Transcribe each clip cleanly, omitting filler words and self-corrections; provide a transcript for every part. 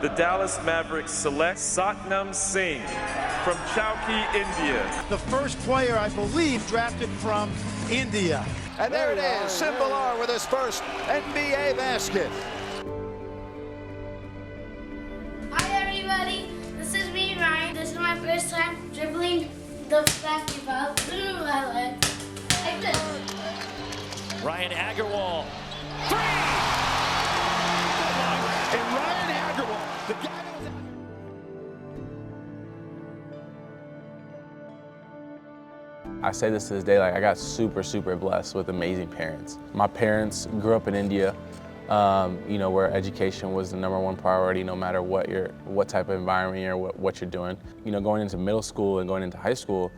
the Dallas Mavericks select Satnam Singh from Chowki, India. The first player, I believe, drafted from India. And there it is, Simbalar with his first NBA basket. Hi everybody, this is me, Ryan. This is my first time dribbling the basketball through my legs. Like this. Ryan Agarwal. Three! And Ryan Agarwal, the guy that was... I say this to this day, like I got super blessed with amazing parents. My parents grew up in India, you know, where education was the #1 priority, no matter what type of environment you're, what you're doing. You know, going into middle school and going into high school,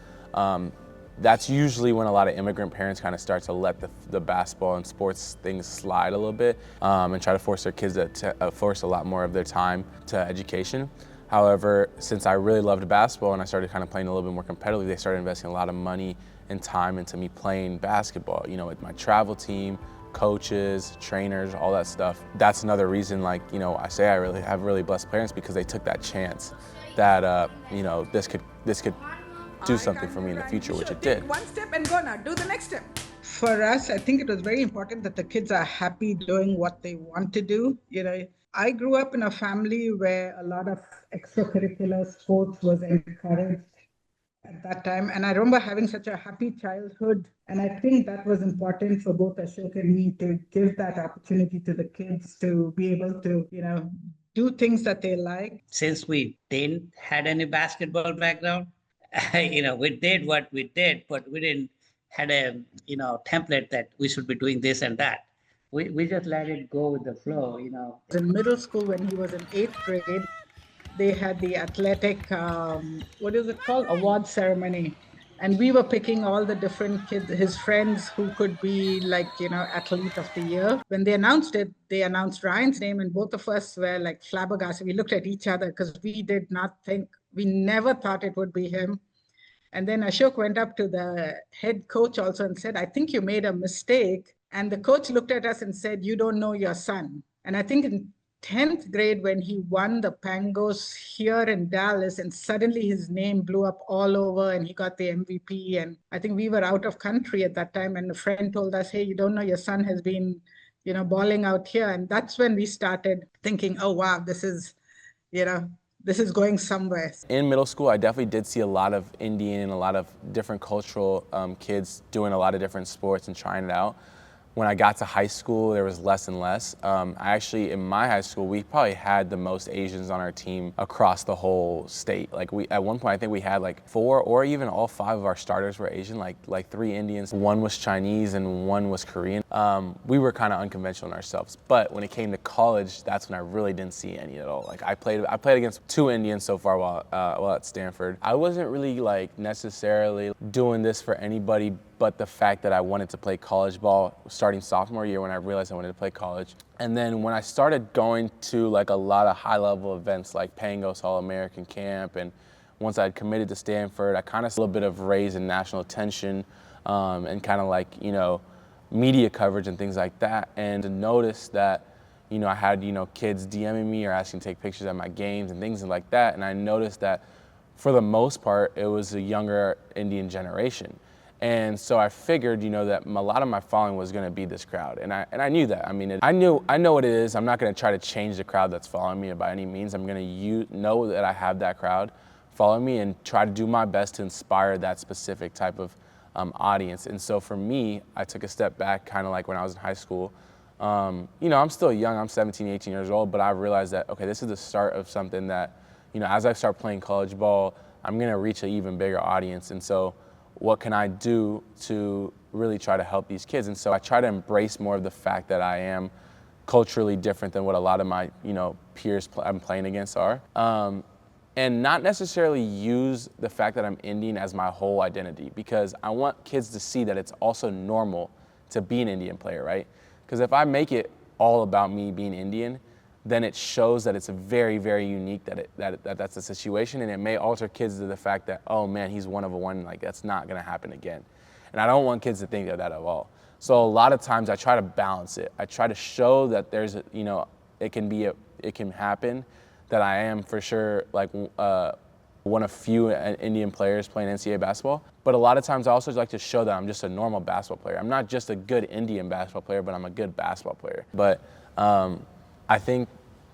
that's usually when a lot of immigrant parents kind of start to let the basketball and sports things slide a little bit, and try to force their kids to force a lot more of their time to education. However, since I really loved basketball and I started kind of playing a little bit more competitively, they started investing a lot of money and time into me playing basketball, you know, with my travel team, coaches, trainers, all that stuff. That's another reason, like, you know, I say I really have really blessed parents because they took that chance that, you know, this could do something for me in the future, which it did. Take one step and go now, do the next step. For us, I think it was very important that the kids are happy doing what they want to do. You know, I grew up in a family where a lot of extracurricular sports was encouraged at that time. And I remember having such a happy childhood. And I think that was important for both Ashok and me to give that opportunity to the kids to be able to, you know, do things that they like. Since we didn't had any basketball background, you know, we did what we did, but we didn't had a, you know, template that we should be doing this and that. We just let it go with the flow, you know. In middle school, when he was in 8th grade, they had the athletic, what is it called? Award ceremony. And we were picking all the different kids, his friends who could be like, you know, athlete of the year. When they announced it, they announced Ryan's name and both of us were like flabbergasted. We looked at each other because we never thought it would be him. And then Ashok went up to the head coach also and said, I think you made a mistake. And the coach looked at us and said, you don't know your son. And I think in 10th grade, when he won the Pangos here in Dallas, and suddenly his name blew up all over and he got the MVP. And I think we were out of country at that time. And a friend told us, hey, you don't know your son has been, you know, balling out here. And that's when we started thinking, oh, wow, this is, you know, this is going somewhere. In middle school, I definitely did see a lot of Indian and a lot of different cultural kids doing a lot of different sports and trying it out. When I got to high school, there was less and less. Actually, in my high school, we probably had the most Asians on our team across the whole state. Like at one point, I think we had like 4 or even all 5 of our starters were Asian, like 3 Indians. 1 was Chinese and 1 was Korean. We were kind of unconventional in ourselves. But when it came to college, that's when I really didn't see any at all. Like I played against 2 Indians so far while at Stanford. I wasn't really like necessarily doing this for anybody but the fact that I wanted to play college ball starting sophomore year when I realized I wanted to play college. And then when I started going to like a lot of high-level events like Pangos All-American Camp, and once I had committed to Stanford, I kind of saw a little bit of raise in national attention and kind of like, you know, media coverage and things like that. And to notice that, you know, I had, you know, kids DMing me or asking to take pictures at my games and things like that. And I noticed that for the most part, it was a younger Indian generation. And so I figured, you know, that a lot of my following was going to be this crowd, and I knew that. I mean, I know what it is. I'm not going to try to change the crowd that's following me by any means. I'm going to know that I have that crowd following me and try to do my best to inspire that specific type of audience. And so for me, I took a step back, kind of like when I was in high school. You know, I'm still young. I'm 17, 18 years old, but I realized that okay, this is the start of something that, you know, as I start playing college ball, I'm going to reach an even bigger audience. And so what can I do to really try to help these kids? And so I try to embrace more of the fact that I am culturally different than what a lot of my, you know, peers I'm playing against are. And not necessarily use the fact that I'm Indian as my whole identity, because I want kids to see that it's also normal to be an Indian player, right? Because if I make it all about me being Indian, then it shows that it's a very, very unique that's the situation, and it may alter kids to the fact that, oh man, he's one of a one, like that's not gonna happen again. And I don't want kids to think of that at all. So a lot of times I try to balance it. I try to show that there's, you know, it can happen, that I am for sure like one of few Indian players playing NCAA basketball. But a lot of times I also like to show that I'm just a normal basketball player. I'm not just a good Indian basketball player, but I'm a good basketball player. But I think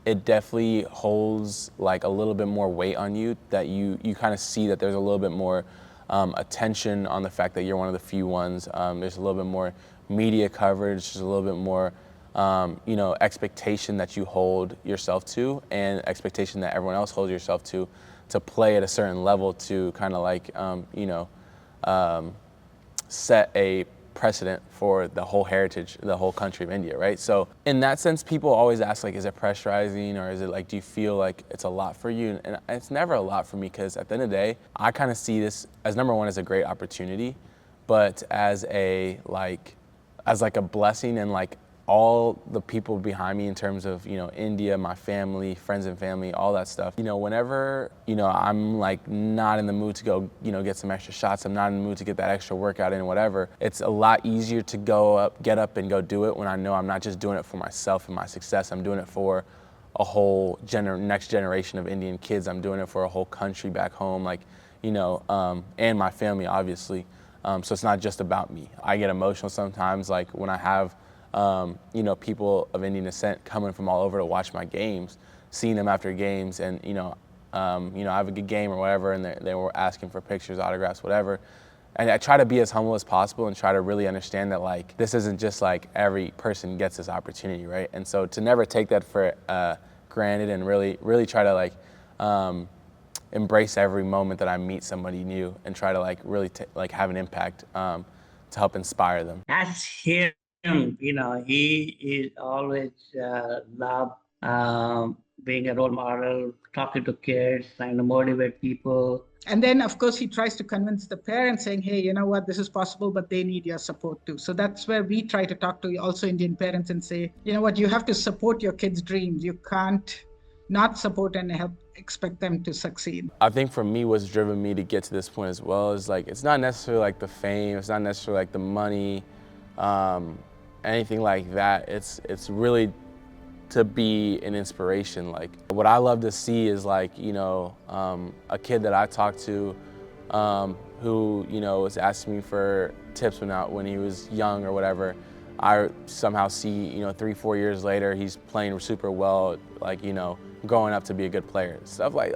it definitely holds like a little bit more weight on you, that you kind of see that there's a little bit more attention on the fact that you're one of the few ones. There's a little bit more media coverage, there's a little bit more expectation that you hold yourself to, and expectation that everyone else holds yourself to play at a certain level, to kind of like set a precedent for the whole heritage, the whole country of India, right? So in that sense, people always ask, like, is it pressurizing, or is it like, do you feel like it's a lot for you? And it's never a lot for me, because at the end of the day, I kind of see this as, number one, as a great opportunity, but as a a blessing, and like all the people behind me in terms of, India, my family, friends and family, all that stuff. Whenever, I'm like not in the mood to go, get some extra shots, I'm not in the mood to get that extra workout in, whatever, it's a lot easier to get up and go do it when I know I'm not just doing it for myself and my success, I'm doing it for a whole next generation of Indian kids. I'm doing it for a whole country back home, and my family, obviously. So it's not just about me. I get emotional sometimes, like when I have people of Indian descent coming from all over to watch my games, seeing them after games, and I have a good game or whatever, and they were asking for pictures, autographs, whatever. And I try to be as humble as possible and try to really understand that, like, this isn't just like every person gets this opportunity, right? And so to never take that for granted, and really try to embrace every moment that I meet somebody new, and try to really have an impact to help inspire them. That's him. He is always loved being a role model, talking to kids, trying to motivate people. And then, of course, he tries to convince the parents, saying, hey, you know what, this is possible, but they need your support too. So that's where we try to talk to also Indian parents and say, you know what, you have to support your kids' dreams. You can't not support and expect them to succeed. I think for me, what's driven me to get to this point as well is it's not necessarily like the fame, it's not necessarily like the money, anything like that. It's really to be an inspiration. Like, what I love to see is a kid that I talked to who was asking me for tips when he was young or whatever. I somehow see 3-4 years later he's playing super well, growing up to be a good player. Stuff like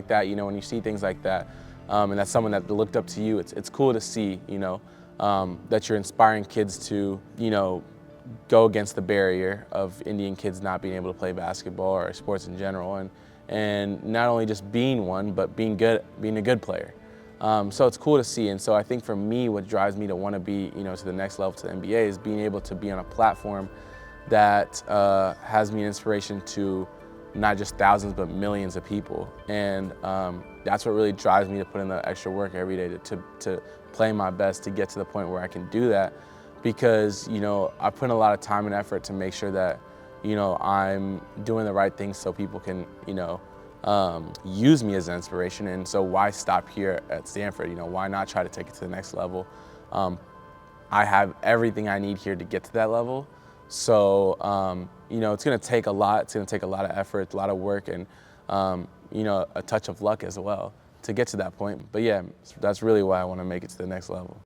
that. When you see things like that, and that's someone that looked up to you, it's cool to see. That you're inspiring kids to, go against the barrier of Indian kids not being able to play basketball or sports in general, and not only just being one, but being a good player. So it's cool to see. And so I think for me, what drives me to want to be, to the next level, to the NBA, is being able to be on a platform that has me an inspiration to not just thousands, but millions of people. And that's what really drives me to put in the extra work every day to play my best, to get to the point where I can do that. Because, I put in a lot of time and effort to make sure that, I'm doing the right things so people can, use me as an inspiration. And so why stop here at Stanford? Why not try to take it to the next level? I have everything I need here to get to that level. So, it's going to take a lot. It's going to take a lot of effort, a lot of work, and, a touch of luck as well to get to that point. But yeah, that's really why I want to make it to the next level.